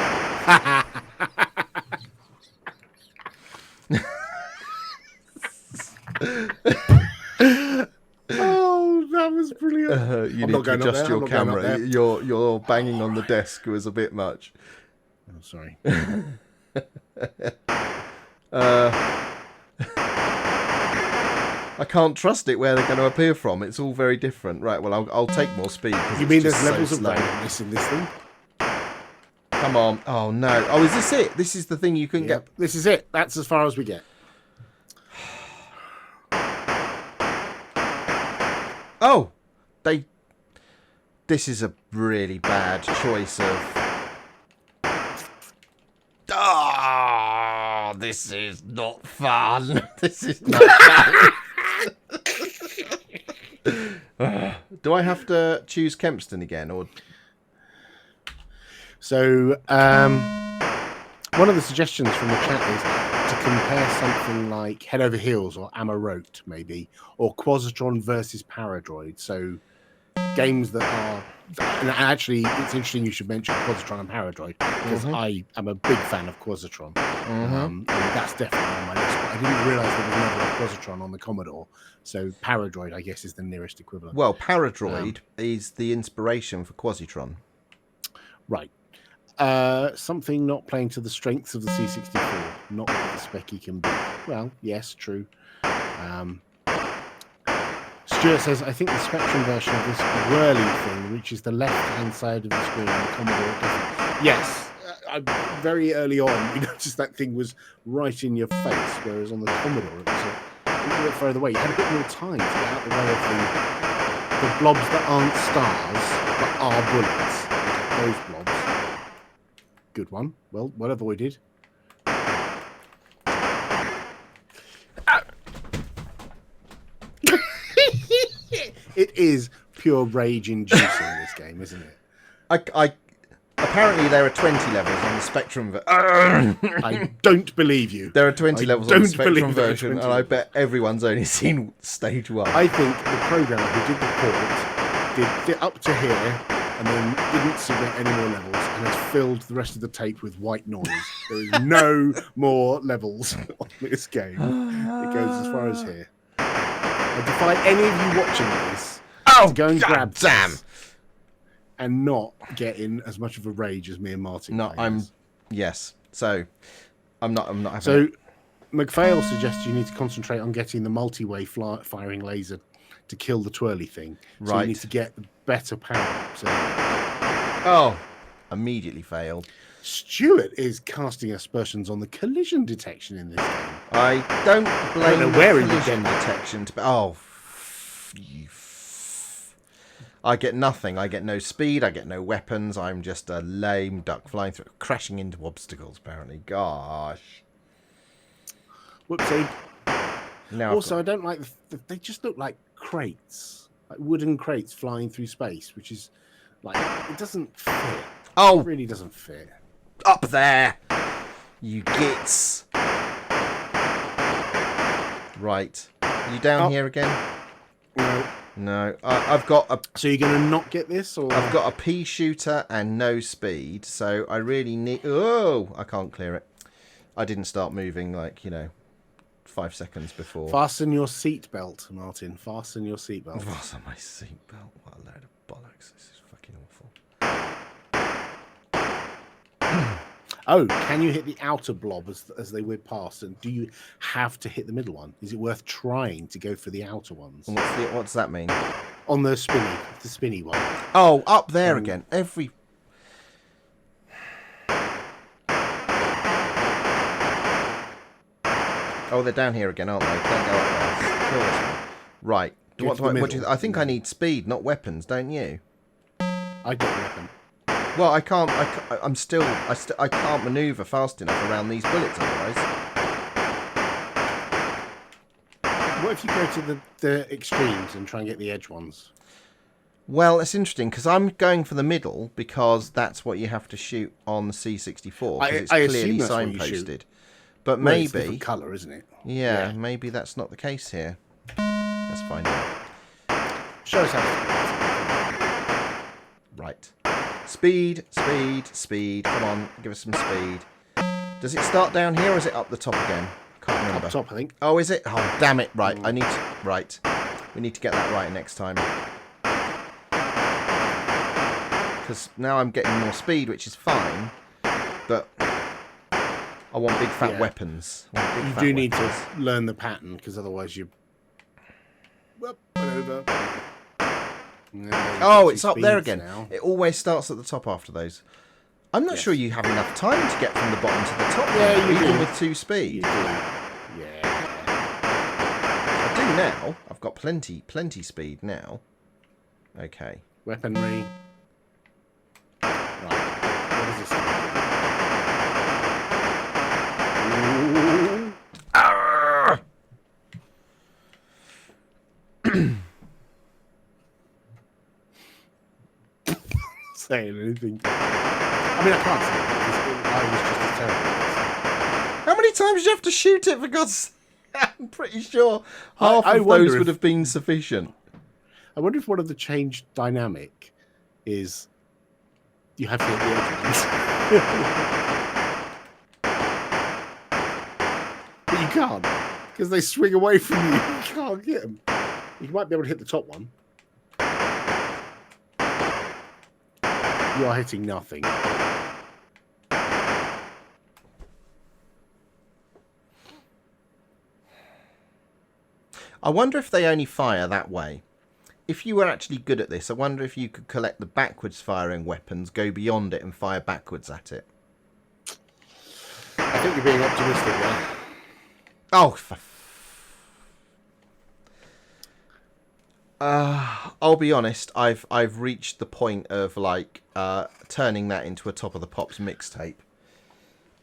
Oh, that was brilliant. You I'm need not to going up adjust there. your I'm not going up camera. there. You're banging on the desk was a bit much. Oh, sorry. I can't trust it where they're going to appear from. It's all very different. Right, well, I'll take more speed. You mean there's levels of randomness in this thing? Come on. Oh, no. Oh, is this it? This is the thing you couldn't Yep. get? This is it. That's as far as we get. Oh! This is a really bad choice of... Oh, this is not fun. This is not fun. Do I have to choose Kempston again, or... So, one of the suggestions from the chat is to compare something like Head Over Heels or Amarote, maybe, or Quasitron versus Paradroid. So, games that are... And actually, it's interesting you should mention Quasitron and Paradroid, because I am a big fan of Quasitron. And that's definitely on my list. But I didn't realise there was never a Quasitron on the Commodore. So, Paradroid, I guess, is the nearest equivalent. Well, Paradroid is the inspiration for Quasitron. Right. Something not playing to the strengths of the C64, not what the spec can be. Well, yes, true. Stuart says, I think the Spectrum version of this whirly thing reaches the left-hand side of the screen on the Commodore. Yes, very early on, we noticed that thing was right in your face, whereas on the Commodore it was a little bit further away. You had a bit more time to get out the way of the blobs that aren't stars, but are bullets. Those blobs. Good one. Well avoided. It is pure rage-inducing, this game, isn't it? Apparently there are 20 levels on the Spectrum I don't believe you. There are 20 levels on the Spectrum version, and I levels. bet everyone's only seen stage 1. I think the programmer who did the port did up to here and then didn't submit any more levels and has filled the rest of the tape with white noise. There is no more levels on this game. It goes as far as here. I defy any of you watching this to go and grab this and not get in as much of a rage as me and Martin. No, yes. So I'm not having So McPhail suggests you need to concentrate on getting the multi-way firing laser to kill the twirly thing. So Right. you need to get the better power. So Oh, immediately failed. Stuart is casting aspersions on the collision detection in this game. I don't blame know where the he would collision get that. detection to be... Oh, I get nothing. I get no speed. I get no weapons. I'm just a lame duck flying through, crashing into obstacles, apparently. Gosh. Whoopsie. Now Also, I don't like they just look like crates, like wooden crates flying through space, which is like, it doesn't fit. Oh, It really doesn't fit. up there, you gits. Right. You down here again? No. No. I've got a... So you're going to not get this? Or I've got a pea shooter and no speed, so I really need... Oh, I can't clear it. I didn't start moving, like, you know, 5 seconds before. Fasten your seatbelt, Martin. Fasten your seatbelt. What's on my seatbelt? What a load of bollocks. This is fucking awful. Oh, can you hit the outer blob as they whip past? And do you have to hit the middle one? Is it worth trying to go for the outer ones? What's that mean? On the spinny one. Oh, up there again. Oh, they're down here again, aren't they? Don't go up there. Kill this one. Right. I think I need speed, not weapons, don't you? I don't weapon. Well, I can't. I can't maneuver fast enough around these bullets otherwise. What if you go to the extremes and try and get the edge ones? Well, it's interesting because I'm going for the middle because that's what you have to shoot on the C64 because it's clearly signposted. But maybe it's a different colour, isn't it? Yeah, maybe that's not the case here. Let's find out. Show us how. Right. Speed. Come on, give us some speed. Does it start down here or is it up the top again? Can't remember. Up top, I think. Oh, is it? Oh, damn it. Right, Right. We need to get that right next time. Because now I'm getting more speed, which is fine. But I want big fat weapons. You do need to learn the pattern, because otherwise you... Well, over. Oh, it's up there again. Now. It always starts at the top after those. I'm not sure you have enough time to get from the bottom to the top. Yeah, you even do. with 2 speed. You do. Yeah. I do now. I've got plenty speed now. Okay. Weaponry. Right. What is this? Saying anything. I mean, I can't say it. I was just as terrible. How many times did you have to shoot it? Because I'm pretty sure half of those would have been sufficient. I wonder if one of the changed dynamic is you have to hit the edge. But you can't, because they swing away from you. You can't get them. You might be able to hit the top one. You are hitting nothing. I wonder if they only fire that way. If you were actually good at this, I wonder if you could collect the backwards firing weapons, go beyond it and fire backwards at it. I think you're being optimistic there. Oh, I'll be honest. I've reached the point of like turning that into a Top of the Pops mixtape.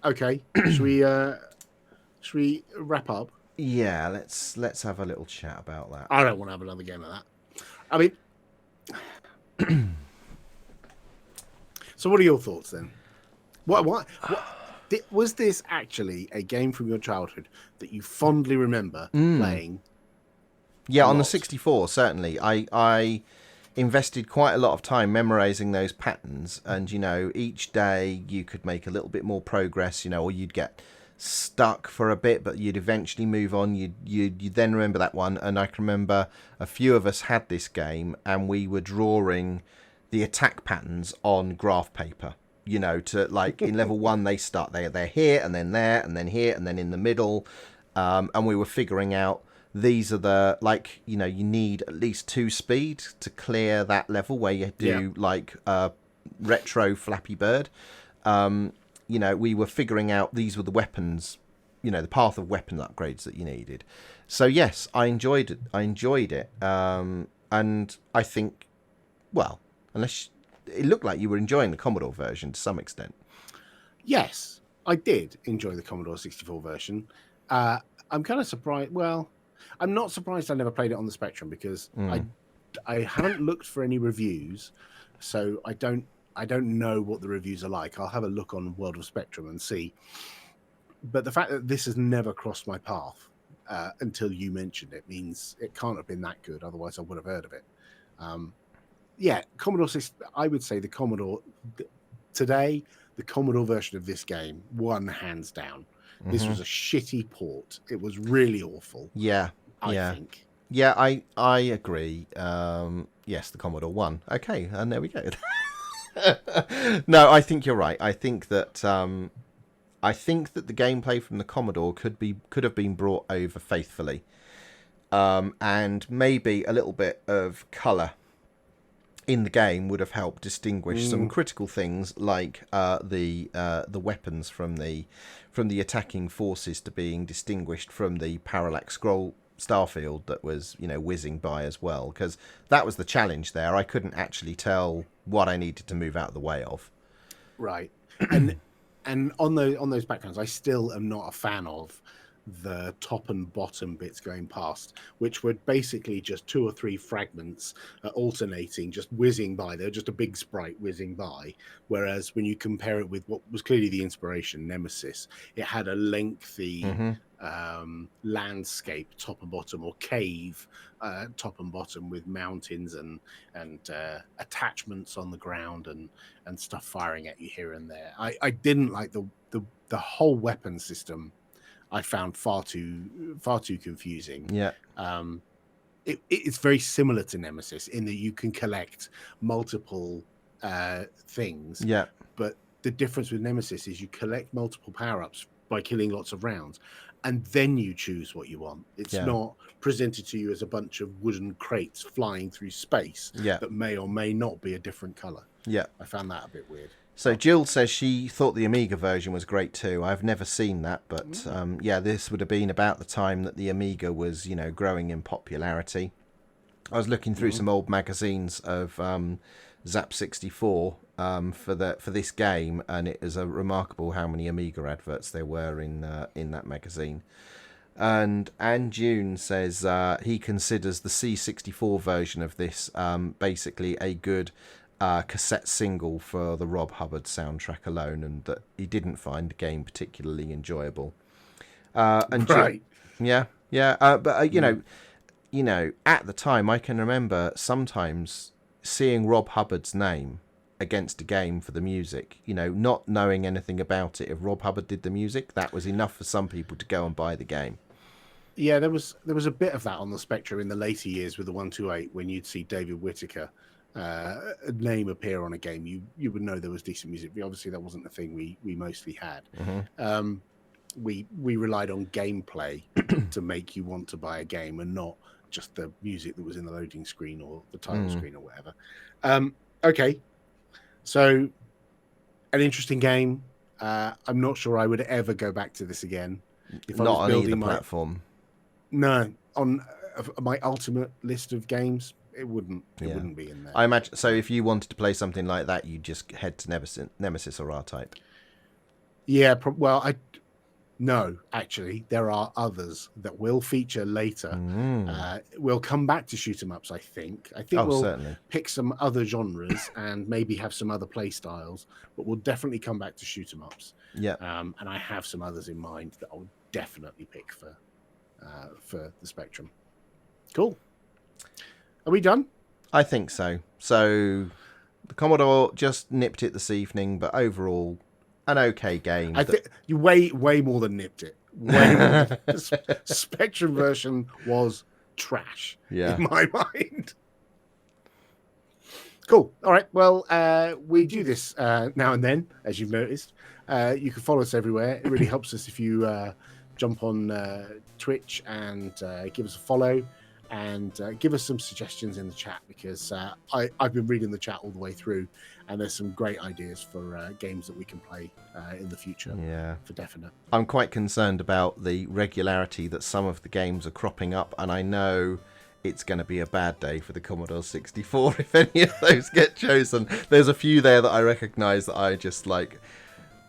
Okay, should we wrap up? Yeah, let's have a little chat about that. I don't want to have another game of that. I mean, so what are your thoughts then? What was this actually a game from your childhood that you fondly remember playing? Yeah, on the 64, certainly. I invested quite a lot of time memorizing those patterns, and you know, each day you could make a little bit more progress, you know, or you'd get stuck for a bit, but you'd eventually move on. You'd then remember that one. And I can remember a few of us had this game and we were drawing the attack patterns on graph paper, you know, to like in level 1 they start they're here and then there and then here and then in the middle, and we were figuring out these are the, like, you know, you need at least 2 speed to clear that level where you do like retro Flappy Bird. You know, we were figuring out these were the weapons, you know, the path of weapon upgrades that you needed. So yes, I enjoyed it. And I think, well, unless it looked like you were enjoying the Commodore version to some extent. Yes, I did enjoy the Commodore 64 version. I'm kind of surprised. Well, I'm not surprised I never played it on the Spectrum because I haven't looked for any reviews, so I don't know what the reviews are like. I'll have a look on World of Spectrum and see. But the fact that this has never crossed my path until you mentioned it means it can't have been that good. Otherwise, I would have heard of it. Yeah, Commodore 6. I would say the Commodore today, the Commodore version of this game won hands down. This was a shitty port. It was really awful. Yeah. I think. Yeah, I agree. Yes, the Commodore 1. Okay, and there we go. No, I think you're right. I think that the gameplay from the Commodore could have been brought over faithfully, and maybe a little bit of colour in the game would have helped distinguish some critical things like the weapons from the attacking forces to being distinguished from the parallax scroll starfield that was whizzing by as well, because that was the challenge there. I couldn't actually tell what I needed to move out of the way of. Right. And on those backgrounds, I still am not a fan of the top and bottom bits going past, which were basically just 2 or 3 fragments alternating, just whizzing by. They're just a big sprite whizzing by. Whereas when you compare it with what was clearly the inspiration, Nemesis, it had a lengthy landscape top and bottom, or cave top and bottom, with mountains and attachments on the ground and stuff firing at you here and there. I didn't like the whole weapon system. I found far too confusing. Yeah. It's very similar to Nemesis in that you can collect multiple things. Yeah. But the difference with Nemesis is you collect multiple power-ups by killing lots of rounds, and then you choose what you want. It's not presented to you as a bunch of wooden crates flying through space that may or may not be a different color. Yeah. I found that a bit weird. So Jill says she thought the Amiga version was great too. I've never seen that, but this would have been about the time that the Amiga was, growing in popularity. I was looking through some old magazines of Zap 64 for this game, and it is remarkable how many Amiga adverts there were in that magazine. And June says he considers the C64 version of this basically a good cassette single for the Rob Hubbard soundtrack alone, and that he didn't find the game particularly enjoyable. And right. But at the time, I can remember sometimes seeing Rob Hubbard's name against a game for the music, not knowing anything about it. If Rob Hubbard did the music, that was enough for some people to go and buy the game. Yeah, there was a bit of that on the Spectrum in the later years with the 128, when you'd see David Whittaker name appear on a game, you would know there was decent music. But obviously that wasn't the thing we mostly had. We relied on gameplay to make you want to buy a game, and not just the music that was in the loading screen or the title screen or whatever. Okay, so an interesting game. I'm not sure I would ever go back to this again. If not I was on either platform. No, on my ultimate list of games, it wouldn't be in there. I imagine. So if you wanted to play something like that, you just head to Nemesis or R-Type. Yeah, no, actually, there are others that will feature later. We'll come back to shoot 'em ups, I think. We'll certainly pick some other genres and maybe have some other play styles, but we'll definitely come back to shoot 'em ups. Yeah. And I have some others in mind that I'll definitely pick for the Spectrum. Cool. Are we done? I think so. So the Commodore just nipped it this evening, but overall, an okay game. I think you way more than nipped it. Way more. The Spectrum version was trash in my mind. Cool. All right. Well, we do this now and then, as you've noticed. You can follow us everywhere. It really helps us if you jump on Twitch and give us a follow. And give us some suggestions in the chat, because I've been reading the chat all the way through, and there's some great ideas for games that we can play in the future. Yeah, for definite. I'm quite concerned about the regularity that some of the games are cropping up, and I know it's going to be a bad day for the Commodore 64 if any of those get chosen. There's a few there that I recognise that I just like,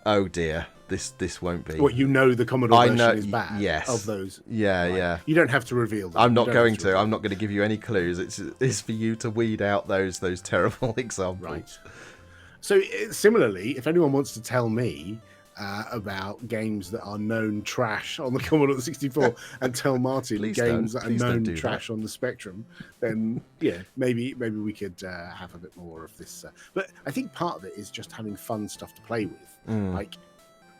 oh dear. This won't be. What, the Commodore version is bad? Yes. Of those? Yeah, right. Yeah. You don't have to reveal them. I'm not going to. I'm not going to give you any clues. It's for you to weed out those terrible examples. Right. So similarly, if anyone wants to tell me about games that are known trash on the Commodore 64 and tell Martin games that are known trash on the Spectrum, then maybe we could have a bit more of this. But I think part of it is just having fun stuff to play with. Like,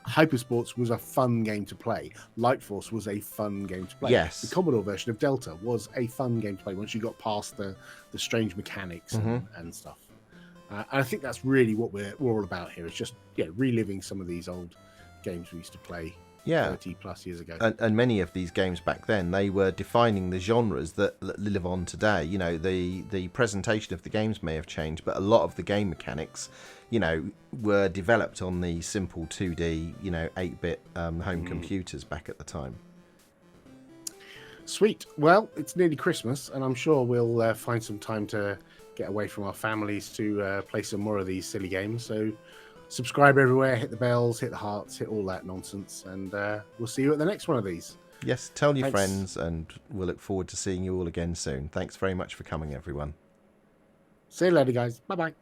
Hypersports was a fun game to play. Light Force was a fun game to play. Yes. The Commodore version of Delta was a fun game to play once you got past the strange mechanics and stuff. And I think that's really what we're all about here. It's just reliving some of these old games we used to play 30 plus years ago. And many of these games back then, they were defining the genres that live on today. You know, the presentation of the games may have changed, but a lot of the game mechanics, were developed on the simple 2D, 8-bit home computers back at the time. Sweet. Well, it's nearly Christmas, and I'm sure we'll find some time to get away from our families to play some more of these silly games. So subscribe everywhere, hit the bells, hit the hearts, hit all that nonsense, and we'll see you at the next one of these. Yes, tell your friends, and we'll look forward to seeing you all again soon. Thanks very much for coming, everyone. See you later, guys. Bye-bye.